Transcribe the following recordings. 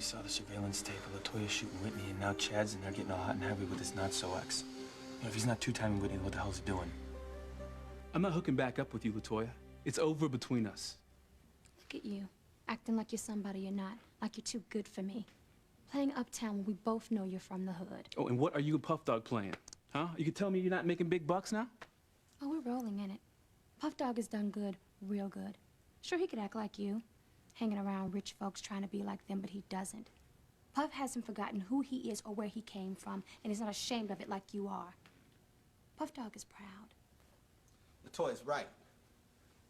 saw the surveillance tape of LaToya shooting Whitney, and now Chad's in there getting all hot and heavy with his not-so-ex. You know, if he's not two-timing Whitney, what the hell's he doing? I'm not hooking back up with you, LaToya. It's over between us. Look at you, acting like you're somebody you're not, like you're too good for me. Playing uptown when we both know you're from the hood. Oh, and what are you and Puff Dog playing? Huh? You can tell me you're not making big bucks now? Oh, we're rolling in it. Puff Dog has done good, real good. Sure, he could act like you, hanging around rich folks trying to be like them, but he doesn't. Puff hasn't forgotten who he is or where he came from, and he's not ashamed of it like you are. Puff Dog is proud. LaToya's right.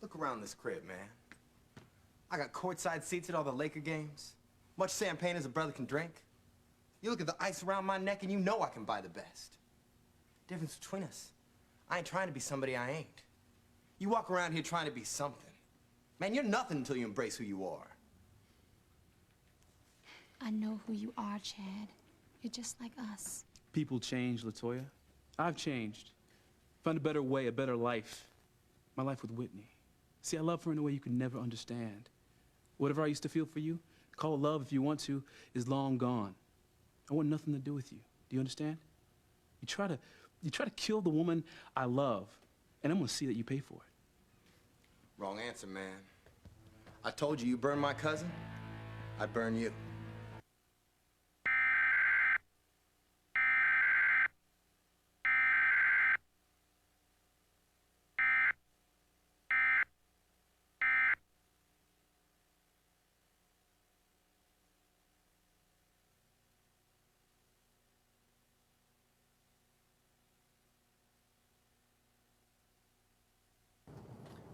Look around this crib, man. I got courtside seats at all the Laker games. Much champagne as a brother can drink. You look at the ice around my neck and you know I can buy the best. Difference between us, I ain't trying to be somebody I ain't. You walk around here trying to be something. Man, you're nothing until you embrace who you are. I know who you are, Chad. You're just like us. People change, LaToya. I've changed. Found a better way, a better life. My life with Whitney. See, I love her in a way you could never understand. Whatever I used to feel for you, call it love if you want to, is long gone. I want nothing to do with you. Do you understand? You try to kill the woman I love, and I'm gonna see that you pay for it. Wrong answer, man. I told you, you burn my cousin, I burn you.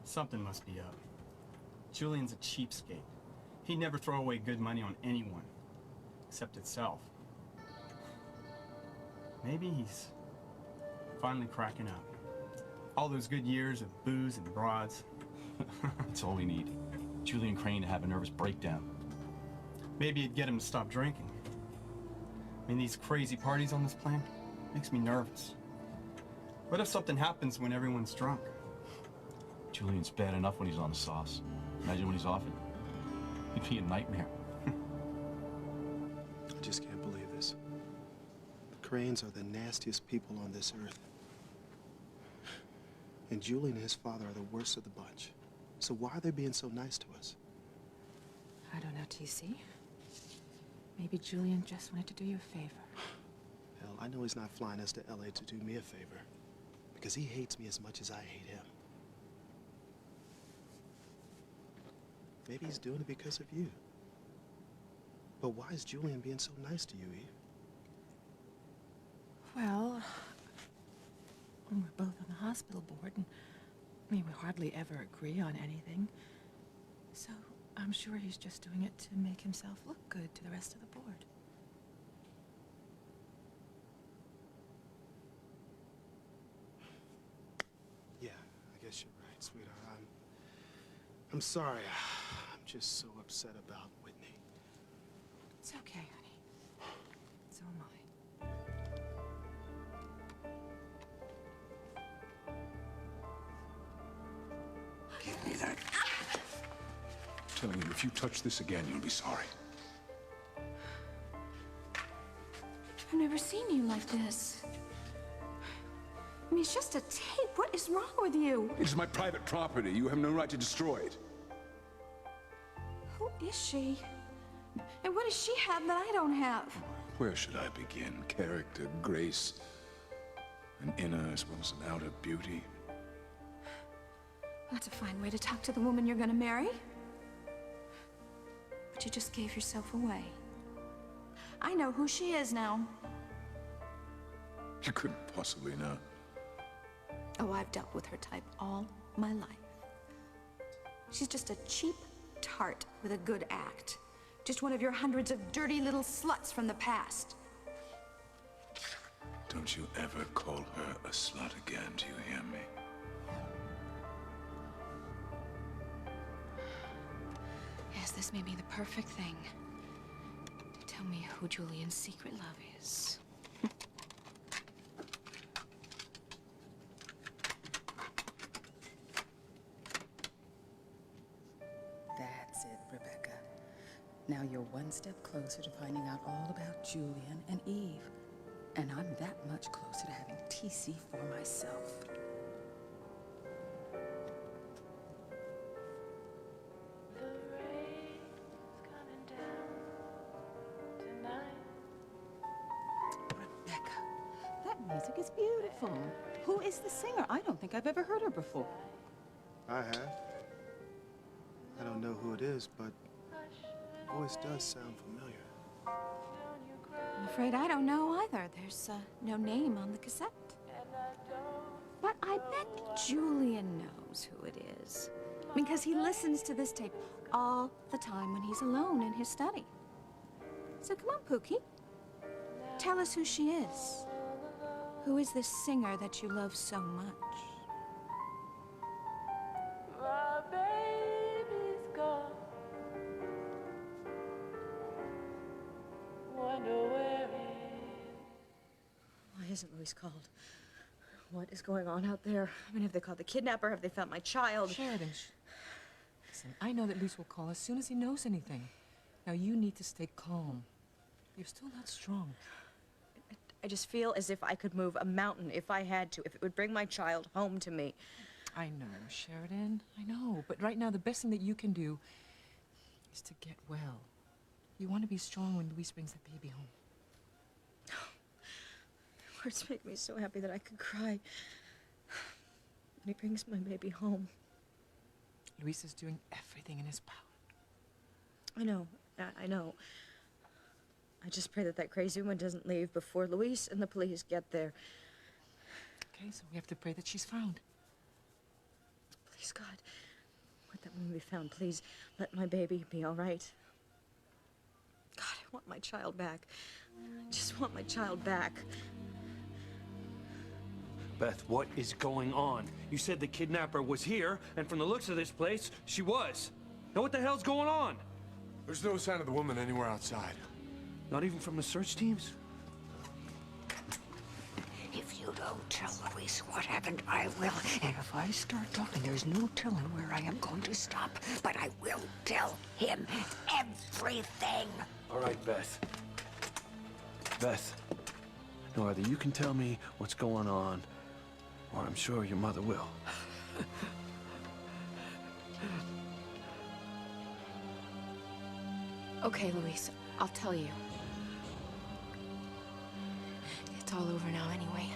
Something must be up. Julian's a cheapskate. He'd never throw away good money on anyone, except itself. Maybe he's finally cracking up. All those good years of booze and broads. That's all we need. Julian Crane to have a nervous breakdown. Maybe it'd get him to stop drinking. I mean, these crazy parties on this planet makes me nervous. What if something happens when everyone's drunk? Julian's bad enough when he's on the sauce. Imagine when he's off it. He'd be a nightmare. I just can't believe this. The Cranes are the nastiest people on this earth. And Julian and his father are the worst of the bunch. So why are they being so nice to us? I don't know, TC. Maybe Julian just wanted to do you a favor. Hell, I know he's not flying us to LA to do me a favor. Because he hates me as much as I hate him. Maybe he's doing it because of you. But why is Julian being so nice to you, Eve? Well, we're both on the hospital board, and I mean, we hardly ever agree on anything. So I'm sure he's just doing it to make himself look good to the rest of the board. Yeah, I guess you're right, sweetheart. I'm sorry. I'm just so upset about Whitney. It's okay, honey. So am I. Give me that. I'm telling you, if you touch this again, you'll be sorry. I've never seen you like this. I mean, it's just a tape. What is wrong with you? It is my private property. You have no right to destroy it. Who is she? And what does she have that I don't have? Where should I begin? Character, grace, an inner as well as an outer beauty. That's a fine way to talk to the woman you're gonna marry. But you just gave yourself away. I know who she is now. You couldn't possibly know. Oh, I've dealt with her type all my life. She's just a cheap tart with a good act. Just one of your hundreds of dirty little sluts from the past. Don't you ever call her a slut again, do you hear me? Yes, this may be the perfect thing. Tell me who Julian's secret love is. That's it, Rebecca. Now you're one step closer to finding out all about Julian and Eve. And I'm that much closer to having TC for myself. Rebecca, that music is beautiful. Who is the singer? I don't think I've ever heard her before. I have. I don't know who it is, but the voice does sound familiar. I'm afraid I don't know either. There's no name on the cassette. But I bet Julian knows who it is. Because he listens to this tape all the time when he's alone in his study. So come on, Pookie. Tell us who she is. Who is this singer that you love so much? My baby's gone. Wonder where he is. Why isn't Luis called? What is going on out there? I mean, have they called the kidnapper? Have they found my child? Sheridan, listen, I know that Luis will call as soon as he knows anything. Now, you need to stay calm. You're still not strong. I just feel as if I could move a mountain if I had to, if it would bring my child home to me. I know, Sheridan, I know. But right now, the best thing that you can do is to get well. You want to be strong when Luis brings the baby home. Words make me so happy that I could cry. When he brings my baby home. Luis is doing everything in his power. I know. I know. I just pray that that crazy woman doesn't leave before Luis and the police get there. Okay, so we have to pray that she's found. Please, God, let that woman be found. Please, let my baby be all right. God, I want my child back. I just want my child back. Beth, what is going on? You said the kidnapper was here, and from the looks of this place, she was. Now what the hell's going on? There's no sign of the woman anywhere outside. Not even from the search teams? If you don't tell Luis what happened, I will. And if I start talking, there's no telling where I am going to stop. But I will tell him everything. All right, Beth. Beth, now either you can tell me what's going on, or I'm sure your mother will. Okay, Luis, I'll tell you. It's all over now anyway.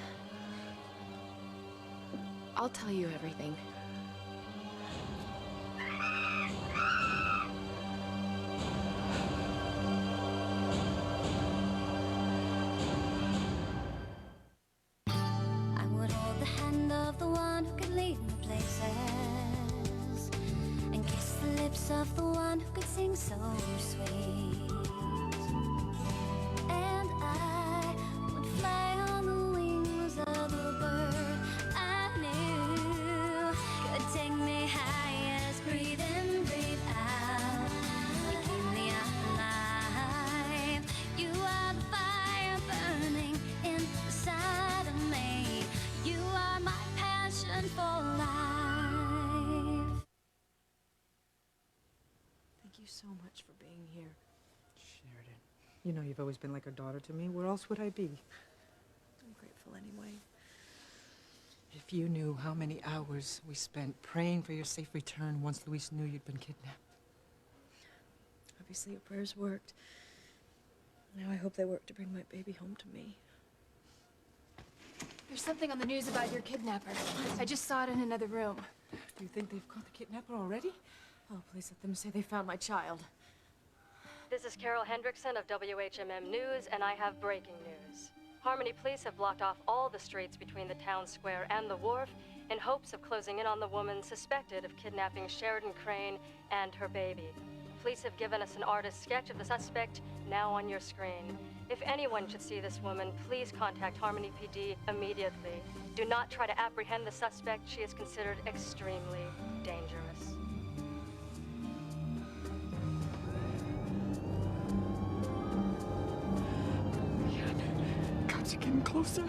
I'll tell you everything. I would hold the hand of the one who could lead me places, and kiss the lips of the one who could sing so sweet. And I would fly on the wings of a bird I knew could take me high as breathe in, breathe out. You keep me alive. You are the fire burning inside of me. You are my passion for life. Thank you so much for being here. Sheridan. You know you've always been like a daughter to me. Where else would I be? I'm grateful anyway. If you knew how many hours we spent praying for your safe return once Luis knew you'd been kidnapped. Obviously your prayers worked. Now I hope they work to bring my baby home to me. There's something on the news about your kidnapper. I just saw it in another room. Do you think they've caught the kidnapper already? Oh, please let them say they found my child. This is Carol Hendrickson of WHMM News, and I have breaking news. Harmony Police have blocked off all the streets between the town square and the wharf in hopes of closing in on the woman suspected of kidnapping Sheridan Crane and her baby. Police have given us an artist's sketch of the suspect now on your screen. If anyone should see this woman, please contact Harmony PD immediately. Do not try to apprehend the suspect. She is considered extremely dangerous. Cops are getting closer.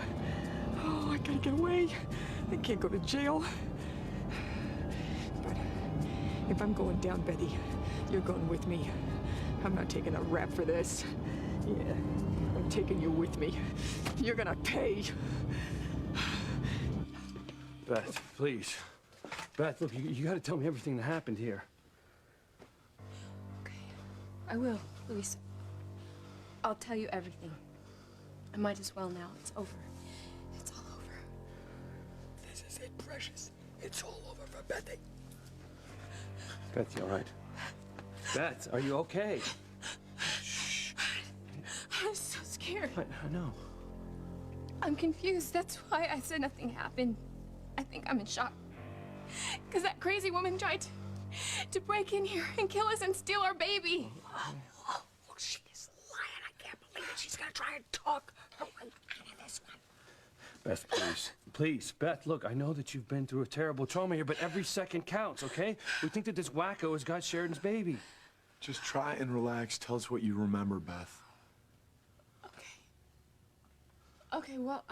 Oh, I gotta get away. I can't go to jail. But if I'm going down, Betty, you're going with me. I'm not taking a rap for this. Yeah, I'm taking you with me. You're gonna pay. Beth, please. Beth, look, you gotta tell me everything that happened here. I will, Luis. I'll tell you everything. I might as well now. It's over. It's all over. This is it, precious. It's all over for Bethy. Beth, you all right? Beth, are you okay? I'm so scared. I know. I'm confused. That's why I said nothing happened. I think I'm in shock. Because that crazy woman tried to break in here and kill us and steal our baby. Oh, she is lying. I can't believe it. She's gonna try and talk her way out of this one. Beth, please. Please, Beth, look, I know that you've been through a terrible trauma here, but every second counts, okay? We think that this wacko has got Sheridan's baby. Just try and relax. Tell us what you remember, Beth. Okay, well,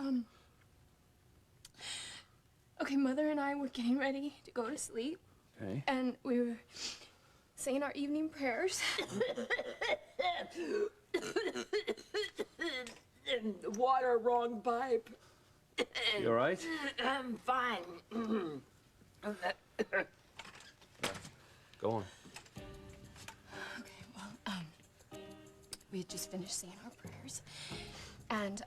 okay, Mother and I were getting ready to go to sleep. Okay. And we were saying our evening prayers. Water, wrong pipe. You all right? I'm fine. Go on. Okay, well, we had just finished saying our prayers. And,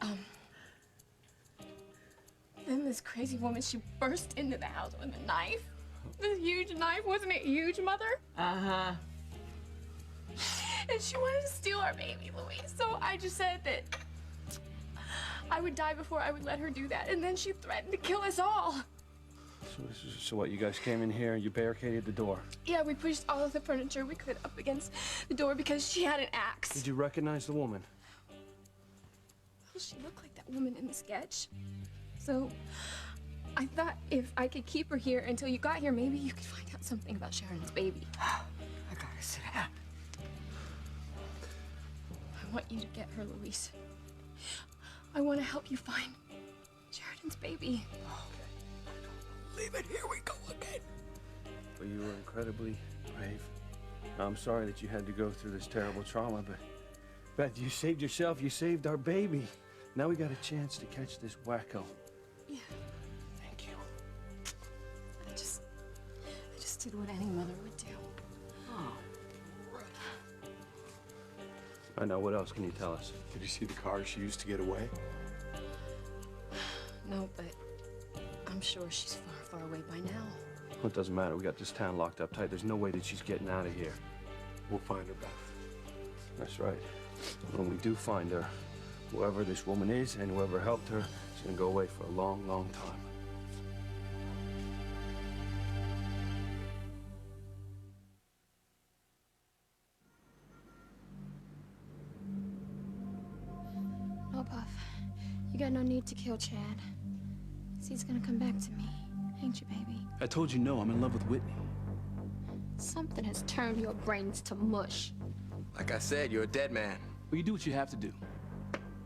then this crazy woman, she burst into the house with a knife. This huge knife. Wasn't it huge, Mother? Uh-huh. And she wanted to steal our baby, Louise. So I just said that I would die before I would let her do that. And then she threatened to kill us all. So what, you guys came in here and you barricaded the door? Yeah, we pushed all of the furniture we could up against the door because she had an axe. Did you recognize the woman? Well, she looked like that woman in the sketch. So I thought if I could keep her here until you got here, maybe you could find out something about Sharon's baby. I gotta sit down. I want you to get her, Luis. I want to help you find Sheridan's baby. Leave it. Here we go again. Well, you were incredibly brave. I'm sorry that you had to go through this terrible trauma, but Beth, you saved yourself. You saved our baby. Now we got a chance to catch this wacko. Yeah. Thank you. I just did what any mother would do. Oh. I know. What else can you tell us? Did you see the car she used to get away? No, but I'm sure she's far, far away by now. Well, it doesn't matter. We got this town locked up tight. There's no way that she's getting out of here. We'll find her, Beth. That's right. When we do find her, whoever this woman is and whoever helped her is gonna go away for a long, long time. No, Puff. You got no need to kill Chad. 'Cause he's gonna come back to me. Ain't you, baby? I told you no, I'm in love with Whitney. Something has turned your brains to mush. Like I said, you're a dead man. Well, you do what you have to do.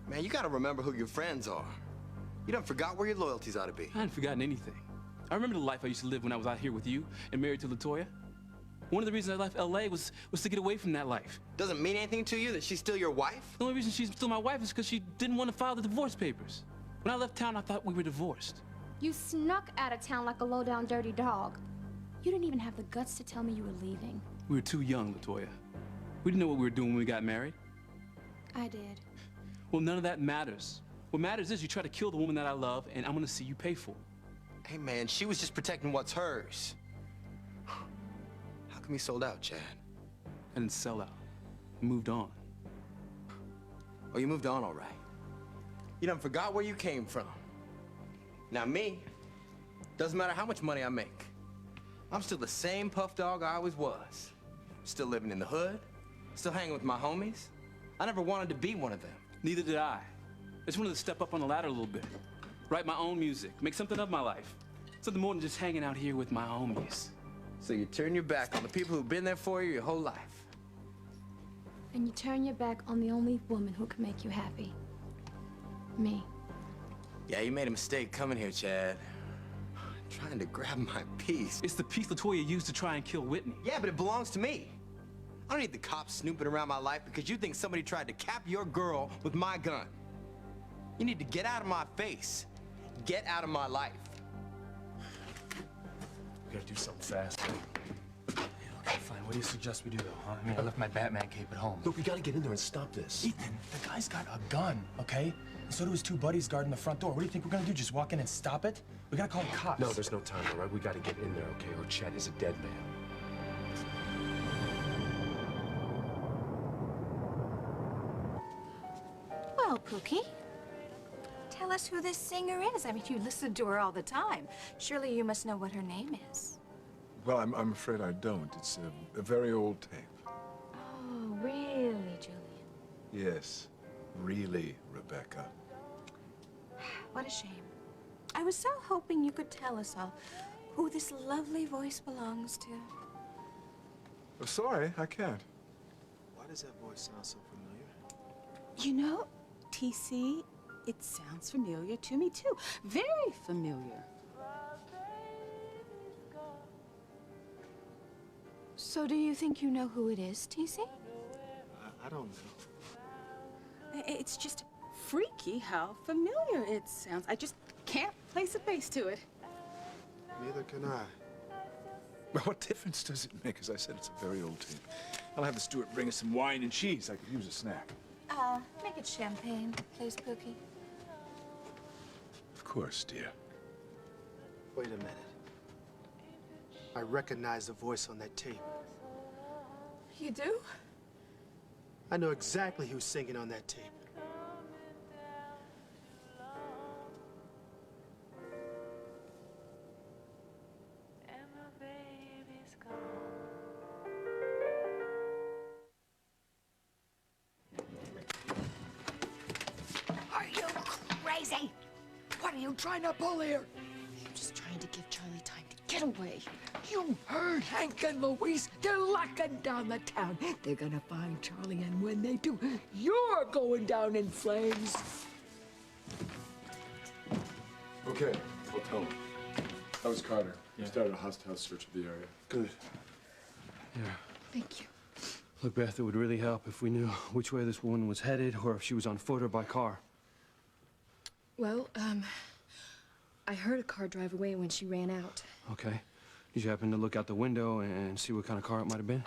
Man, you gotta remember who your friends are. You done forgot where your loyalties ought to be. I hadn't forgotten anything. I remember the life I used to live when I was out here with you and married to LaToya. One of the reasons I left LA was to get away from that life. Doesn't mean anything to you that she's still your wife? The only reason she's still my wife is because she didn't want to file the divorce papers. When I left town, I thought we were divorced. You snuck out of town like a low-down dirty dog. You didn't even have the guts to tell me you were leaving. We were too young, LaToya. We didn't know what we were doing when we got married. I did. Well, none of that matters. What matters is you try to kill the woman that I love, and I'm gonna see you pay for it. Hey, man, she was just protecting what's hers. How come you sold out, Chad? I didn't sell out. I moved on. Oh, you moved on, all right. You done forgot where you came from. Now me, doesn't matter how much money I make. I'm still the same puff dog I always was. Still living in the hood, still hanging with my homies. I never wanted to be one of them. Neither did I. I just wanted to step up on the ladder a little bit. Write my own music, make something of my life. Something more than just hanging out here with my homies. So you turn your back on the people who've been there for you your whole life. And you turn your back on the only woman who can make you happy. Me. Yeah, you made a mistake coming here, Chad. Trying to grab my piece. It's the piece LaToya used to try and kill Whitney. Yeah, but it belongs to me. I don't need the cops snooping around my life because you think somebody tried to cap your girl with my gun. You need to get out of my face. Get out of my life. We gotta do something fast. Yeah, okay, fine. What do you suggest we do, though, huh? I mean, I left my Batman cape at home. Look, we gotta get in there and stop this. Ethan, the guy's got a gun, okay? And so do his two buddies guarding the front door. What do you think we're gonna do? Just walk in and stop it? We gotta call the cops. No, there's no time, all right? We gotta get in there, okay? Or Chet is a dead man. Well, Pookie, tell us who this singer is. I mean, you listen to her all the time. Surely you must know what her name is. Well, I'm afraid I don't. It's a very old tape. Oh, really, Julian? Yes, really, Rebecca. What a shame. I was so hoping you could tell us all who this lovely voice belongs to. I'm sorry, I can't. Why does that voice sound so familiar? You know, TC, it sounds familiar to me, too. Very familiar. So do you think you know who it is, TC? I don't know. It's just freaky how familiar it sounds. I just can't place a face to it. Neither can I. Well, what difference does it make? As I said, it's a very old tape. I'll have the steward bring us some wine and cheese. I could use a snack. Make it champagne, please, Pookie. Of course, dear. Wait a minute. I recognize the voice on that tape. You do? I know exactly who's singing on that tape. Are you crazy? What are you trying to pull here? I'm just trying to give Charlie time to get away. You heard Hank and Louise. They're locking down the town. They're gonna find Charlie, and when they do, you're going down in flames. Okay, I'll tell him. That was Carter. He started a hostile search of the area. Good. Yeah. Thank you. Look, Beth, it would really help if we knew which way this woman was headed or if she was on foot or by car. Well, I heard a car drive away when she ran out. Okay. Did you happen to look out the window and see what kind of car it might have been?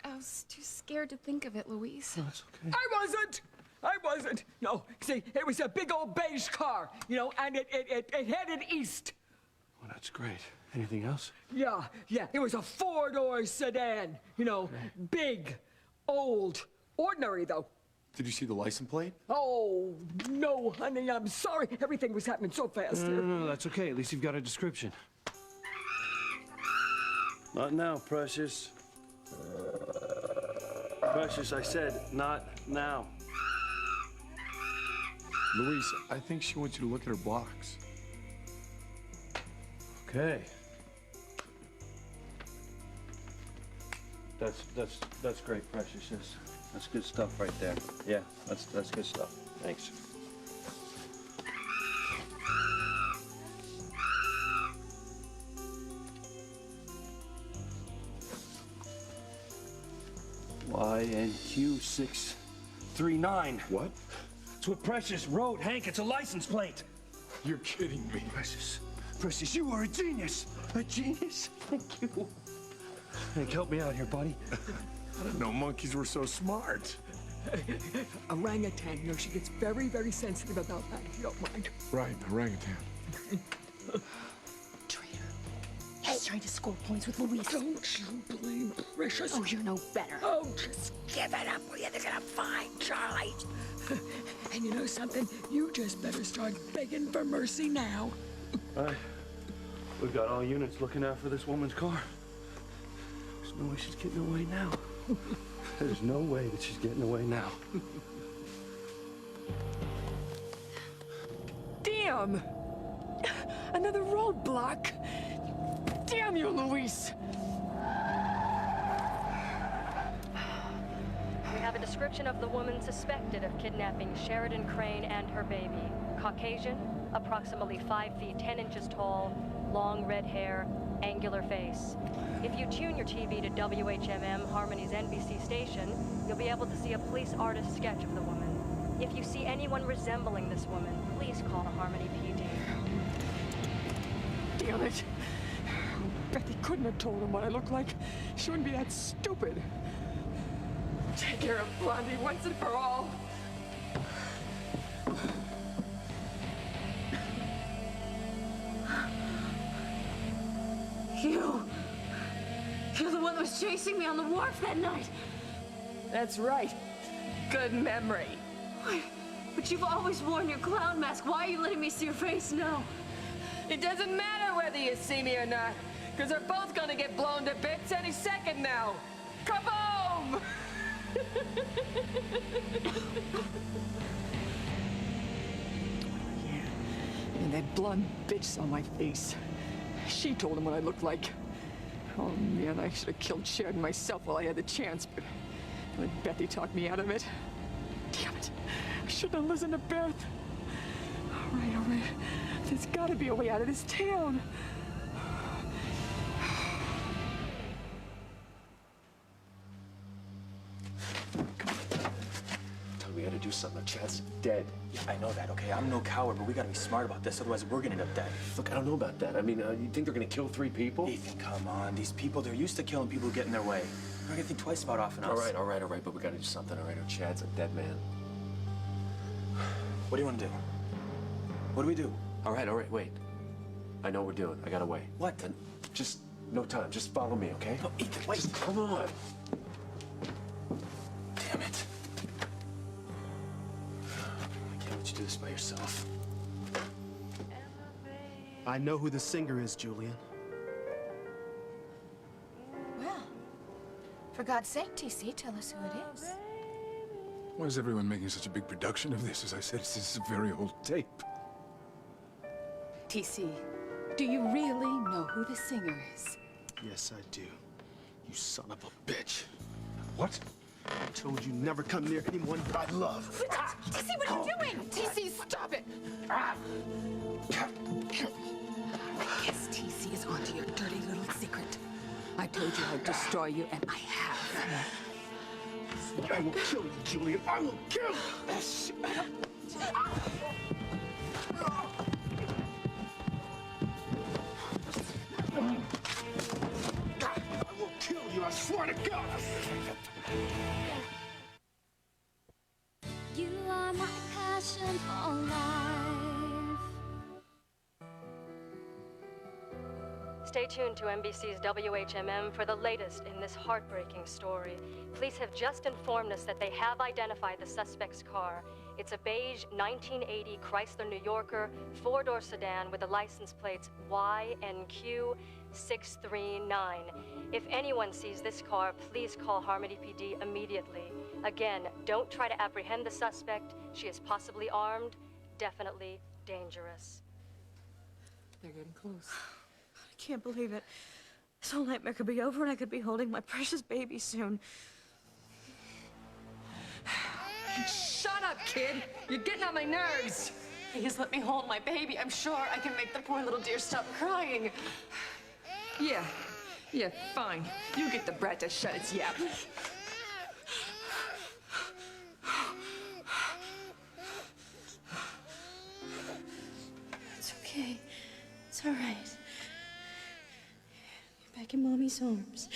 I was too scared to think of it, Louise. Oh, that's okay. I wasn't. No, see, it was a big old beige car, you know, and it headed east. Well, that's great. Anything else? Yeah, it was a four-door sedan, you know, big, old, ordinary, though. Did you see the license plate? Oh, no, honey, I'm sorry. Everything was happening so fast here. No, that's okay. At least you've got a description. Not now, Precious. Precious, I said, not now. Louise, I think she wants you to look at her blocks. Okay. That's great, Precious. That's good stuff right there. Yeah, that's good stuff. Thanks. YNQ 639. What? It's what Precious wrote, Hank. It's a license plate. You're kidding me. Precious, you are a genius. A genius? Thank you. Hank, help me out here, buddy. I didn't know monkeys were so smart. Orangutan, you know, she gets very, very sensitive about that, if you don't mind. Right, orangutan. Traitor. He's trying to score points with Louise. Don't you blame Precious? Oh, you're no better. Oh, just give it up, will you? They're gonna find Charlie. And you know something? You just better start begging for mercy now. All right. We've got all units looking out for this woman's car. There's no way she's getting away now. There's no way that she's getting away now. Damn! Another roadblock. Damn you, Louise! We have a description of the woman suspected of kidnapping Sheridan Crane and her baby. Caucasian, approximately 5 feet 10 inches tall, long red hair, angular face. If you tune your TV to WHMM, Harmony's NBC station, you'll be able to see a police artist sketch of the woman. If you see anyone resembling this woman, please call the Harmony PD. Damn it. Bethy couldn't have told him what I look like. She wouldn't be that stupid. Take care of Blondie once and for all. You're the one that was chasing me on the wharf that night. That's right. Good memory. But you've always worn your clown mask. Why are you letting me see your face now? It doesn't matter whether you see me or not, because they're both gonna get blown to bits any second now. Come home! Yeah, and that blonde bitch saw my face. She told him what I looked like. Oh man, I should have killed Sheridan myself while I had the chance, but Bethy talked me out of it. Damn it, I shouldn't have listened to Beth. All right. There's gotta be a way out of this town. Tell me we gotta do something. Chad's dead. Yeah, I know that, okay? I'm no coward, but we gotta be smart about this, otherwise we're gonna end up dead. Look, I don't know about that. I mean, you think they're gonna kill 3 people? Ethan, come on. These people, they're used to killing people who get in their way. We're gonna think twice about offing us. All right, but we gotta do something, all right? Chad's a dead man. What do you want to do? What do we do? All right, wait. I know what we're doing. I got a way. What? And just, no time. Just follow me, okay? No, Ethan, wait. Just come on. Damn it. I can't let you do this by yourself. I know who the singer is, Julian. Well, for God's sake, TC, tell us who it is. Why is everyone making such a big production of this? As I said, this is a very old tape. TC, do you really know who the singer is? Yes, I do. You son of a bitch. What? I told you never come near anyone I love. TC, what are you doing? TC, stop it! I guess TC is onto your dirty little secret. I told you I'd destroy you, and I have. I will kill you, Julian. I will kill you! I will kill you, I swear to God! You are my passion for life. Stay tuned to NBC's WHMM for the latest in this heartbreaking story. Police have just informed us that they have identified the suspect's car. It's a beige 1980 Chrysler New Yorker 4-door sedan with the license plates YNQ 639. If anyone sees this car, please call Harmony PD immediately. Again, don't try to apprehend the suspect. She is possibly armed, definitely dangerous. They're getting close. I can't believe it. This whole nightmare could be over and I could be holding my precious baby soon. Shut up, kid! You're getting on my nerves! Please let me hold my baby. I'm sure I can make the poor little dear stop crying. Yeah, fine. You get the brat to shut its yap. It's okay. It's all right. You're back in Mommy's arms.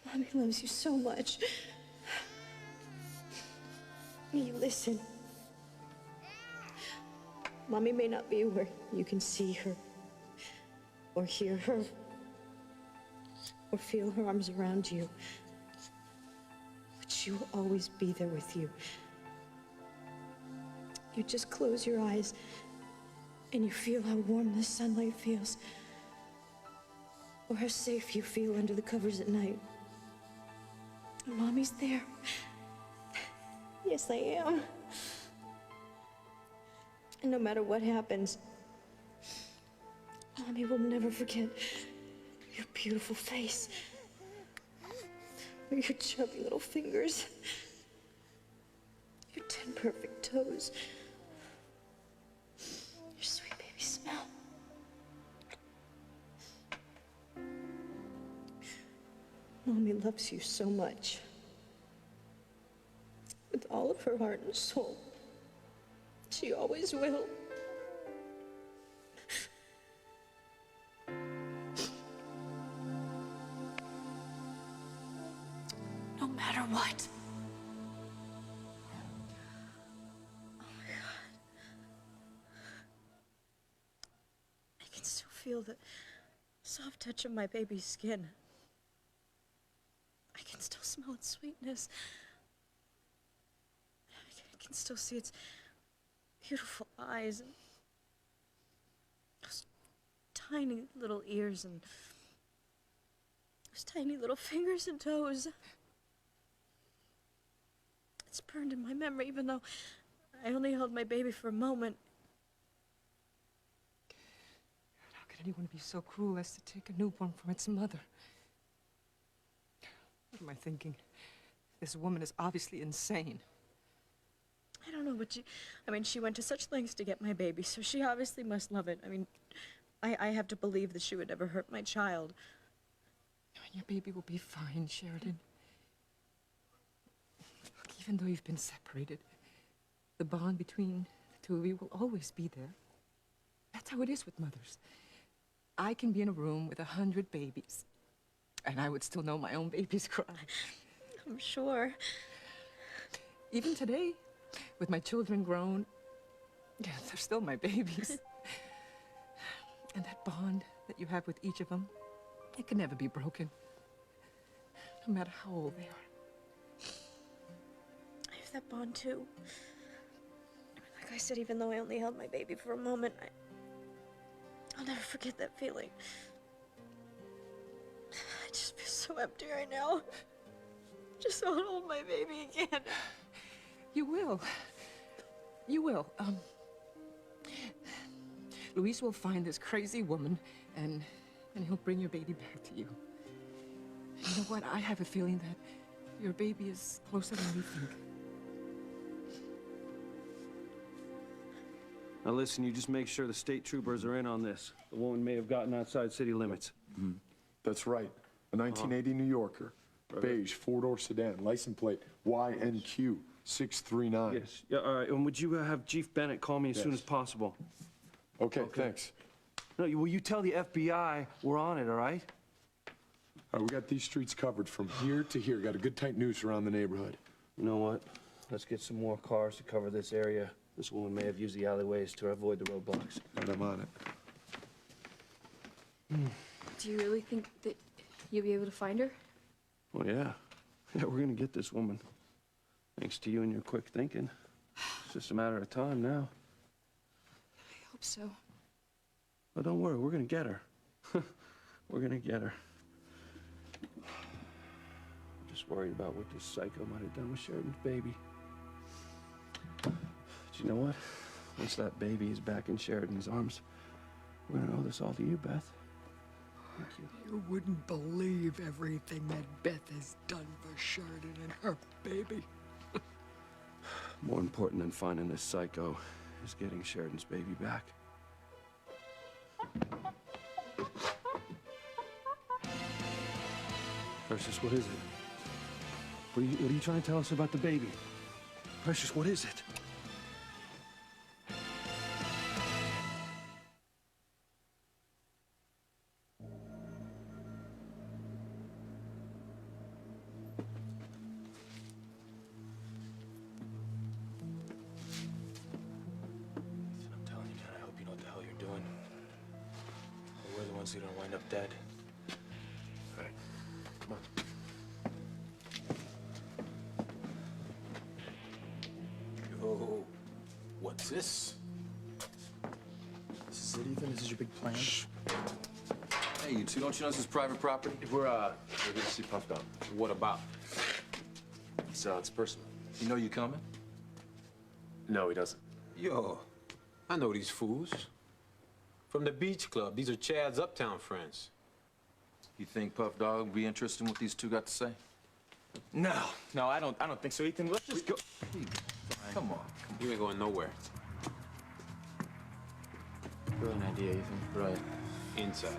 Mommy loves you so much. You listen. Mommy may not be where you can see her, or hear her, or feel her arms around you, but she will always be there with you. You just close your eyes and you feel how warm the sunlight feels, or how safe you feel under the covers at night. And Mommy's there. Yes, I am. And no matter what happens, Mommy will never forget your beautiful face, or your chubby little fingers, your 10 perfect toes, your sweet baby smell. Mommy loves you so much. With all of her heart and soul. She always will. No matter what. Oh my God. I can still feel the soft touch of my baby's skin. I can still smell its sweetness. I can still see its beautiful eyes and those tiny little ears and those tiny little fingers and toes. It's burned in my memory, even though I only held my baby for a moment. How could anyone be so cruel as to take a newborn from its mother? What am I thinking? This woman is obviously insane. I don't know, but she went to such lengths to get my baby, so she obviously must love it. I have to believe that she would never hurt my child. Your baby will be fine, Sheridan. Look, even though you've been separated, the bond between the two of you will always be there. That's how it is with mothers. I can be in a room with 100 babies, and I would still know my own baby's cry. I'm sure. Even today, with my children grown, they're still my babies. And that bond that you have with each of them, it can never be broken, no matter how old they are. I have that bond too. Like I said, even though I only held my baby for a moment, I'll never forget that feeling. I just feel so empty right now. Just want to hold my baby again. You will. You will. Luis will find this crazy woman, and he'll bring your baby back to you. And you know what? I have a feeling that your baby is closer than we think. Now listen, you just make sure the state troopers are in on this. The woman may have gotten outside city limits. Mm-hmm. That's right. A 1980 New Yorker. Beige, four-door sedan, license plate YNQ 639. Yes. Yeah, all right. And would you have Chief Bennett call me as soon as possible? Okay, thanks. No, will you tell the FBI we're on it, all right? All right, we got these streets covered from here to here. Got a good tight noose around the neighborhood. You know what? Let's get some more cars to cover this area. This woman may have used the alleyways to avoid the roadblocks. And I'm on it. Do you really think that you'll be able to find her? Oh, yeah. Yeah, we're gonna get this woman. Thanks to you and your quick thinking. It's just a matter of time now. I hope so. But don't worry, we're gonna get her. We're gonna get her. I'm just worried about what this psycho might have done with Sheridan's baby. But you know what? Once that baby is back in Sheridan's arms, we're gonna owe this all to you, Beth. Thank you. You wouldn't believe everything that Beth has done for Sheridan and her baby. More important than finding this psycho is getting Sheridan's baby back. Precious, what is it? What are you trying to tell us about the baby? Precious, what is it? I'm telling you, man, I hope you know what the hell you're doing. We're the ones who don't wind up dead. All right, come on. Yo, what's this? This is it, Ethan? This is your big plan? Shh. Hey, you two, don't you know this is private property? We're going to see Puff Dog. What about? It's personal. You know you coming? No, he doesn't. Yo, I know these fools. From the beach club. These are Chad's uptown friends. You think Puff Dog would be interested in what these two got to say? No, I don't think so, Ethan. Let's just go. Come on. You ain't going nowhere. Brilliant idea, Ethan. Right. Inside.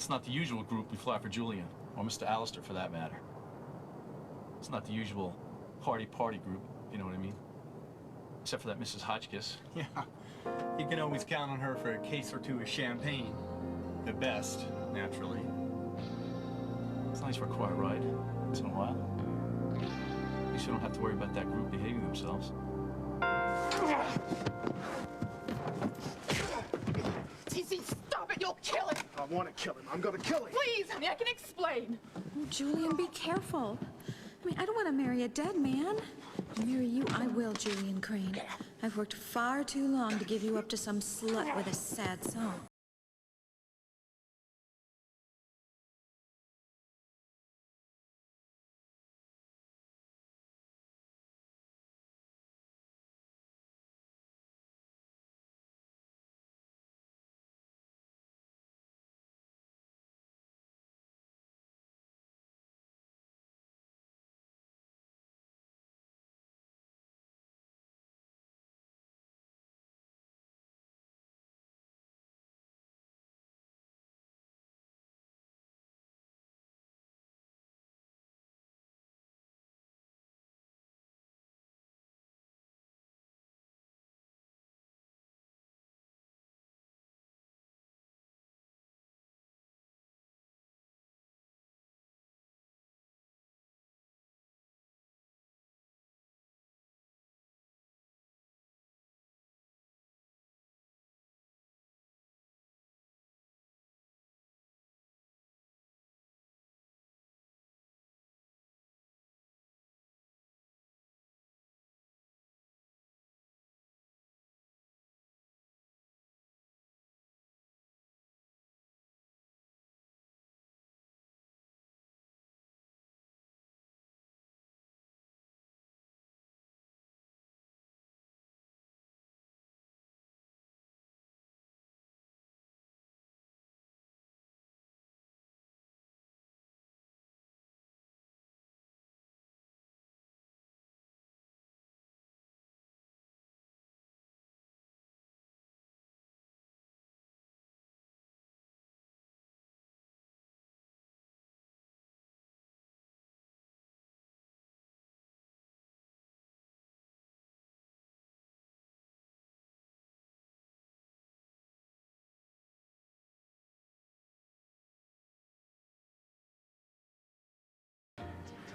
It's not the usual group we fly for Julian, or Mr. Allister for that matter. It's not the usual party group, you know what I mean? Except for that Mrs. Hotchkiss. Yeah, you can always count on her for a case or two of champagne. The best, naturally. It's nice for a quiet ride, once in a while. At least you don't have to worry about that group behaving themselves. TC, stop it! You'll kill him! I want to kill him. I'm gonna kill him. Please, honey, I can explain. Oh, Julian, be careful. I mean, I don't want to marry a dead man. Marry you, I will, Julian Crane. I've worked far too long to give you up to some slut with a sad song.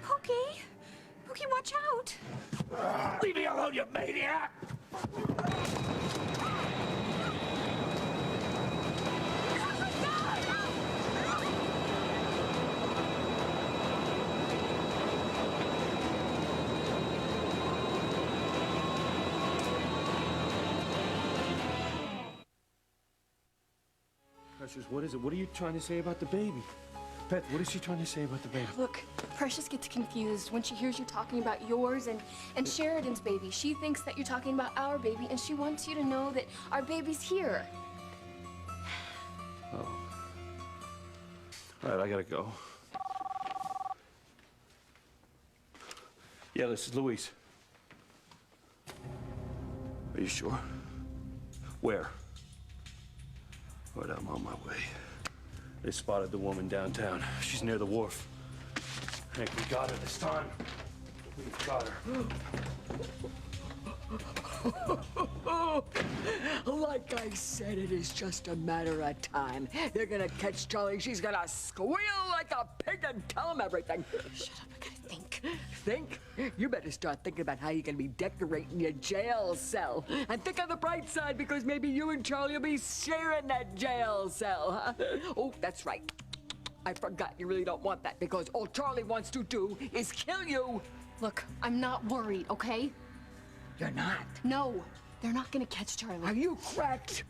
Pookie! Pookie, watch out! Leave me alone, you maniac! Precious, what is it? What are you trying to say about the baby? Beth, what is she trying to say about the baby? Look, Precious gets confused when she hears you talking about yours and Sheridan's baby. She thinks that you're talking about our baby, and she wants you to know that our baby's here. Oh. All right, I gotta go. Yeah, this is Louise. Are you sure? Where? All right, I'm on my way. They spotted the woman downtown. She's near the wharf. Hank, we got her this time. We've got her. Like I said, it is just a matter of time. They're gonna catch Charlie. She's gonna squeal like a pig and tell him everything. Shut up, I gotta think. Think? You better start thinking about how you're gonna be decorating your jail cell. And think on the bright side, because maybe you and Charlie will be sharing that jail cell, huh? Oh, that's right. I forgot you really don't want that, because all Charlie wants to do is kill you. Look, I'm not worried, okay? You're not? No, they're not gonna catch Charlie. Are you cracked?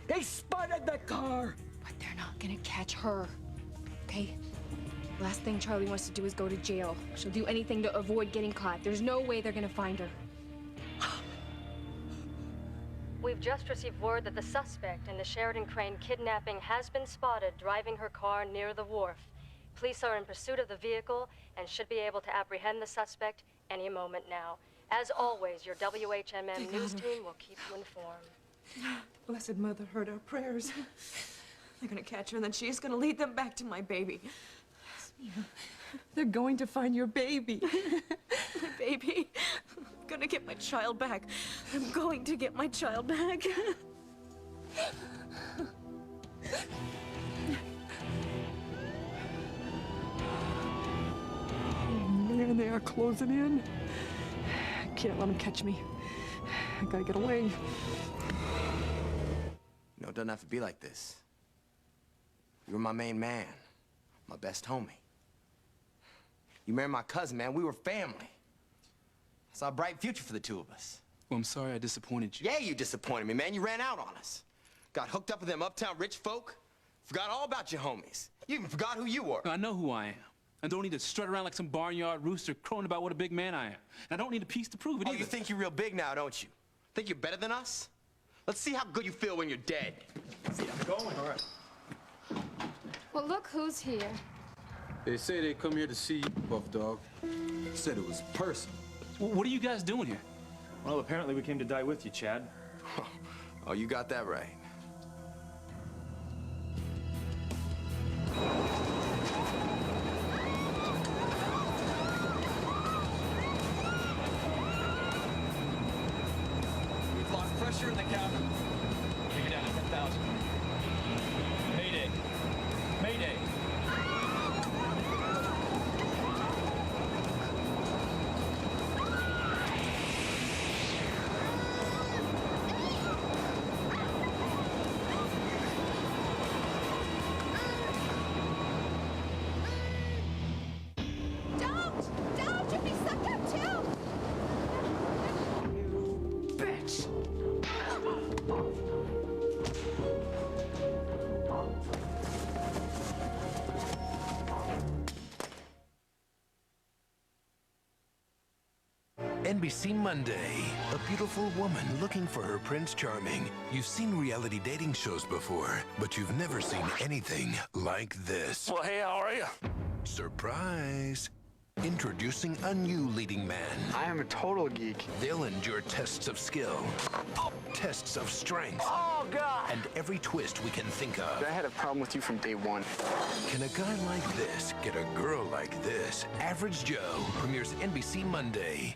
They spotted the car. But they're not gonna catch her, okay? Last thing Charlie wants to do is go to jail. She'll do anything to avoid getting caught. There's no way they're gonna find her. We've just received word that the suspect in the Sheridan Crane kidnapping has been spotted driving her car near the wharf. Police are in pursuit of the vehicle and should be able to apprehend the suspect any moment now. As always, your WHMM news team will keep you informed. Blessed Mother heard our prayers. They're gonna catch her, and then she's gonna lead them back to my baby. They're going to find your baby. My baby. I'm gonna get my child back. I'm going to get my child back. Oh man, they are closing in. I can't let them catch me. I gotta get away. No, it doesn't have to be like this. You were my main man, my best homie. You married my cousin, man. We were family. I saw a bright future for the two of us. Well, I'm sorry I disappointed you. Yeah, you disappointed me, man. You ran out on us. Got hooked up with them uptown rich folk. Forgot all about your homies. You even forgot who you were. I know who I am. I don't need to strut around like some barnyard rooster crowing about what a big man I am. And I don't need a piece to prove it either. You think you're real big now, don't you? Think you're better than us? Let's see how good you feel when you're dead. See, I'm going. All right. Well, look who's here. They say they come here to see you, Buff Dog. Said it was personal. What are you guys doing here? Well, apparently we came to die with you, Chad. Oh, you got that right. We've lost pressure in the cabin. Take it down to 10,000. Mayday. Mayday. Don't! You'll be sucked up too! Bitch! NBC Monday. A beautiful woman looking for her Prince Charming. You've seen reality dating shows before, but you've never seen anything like this. Well, hey, how are you? Surprise! Introducing a new leading man. I am a total geek. They'll endure tests of skill, tests of strength, Oh, God! and every twist we can think of. I had a problem with you from day one. Can a guy like this get a girl like this? Average Joe premieres NBC Monday.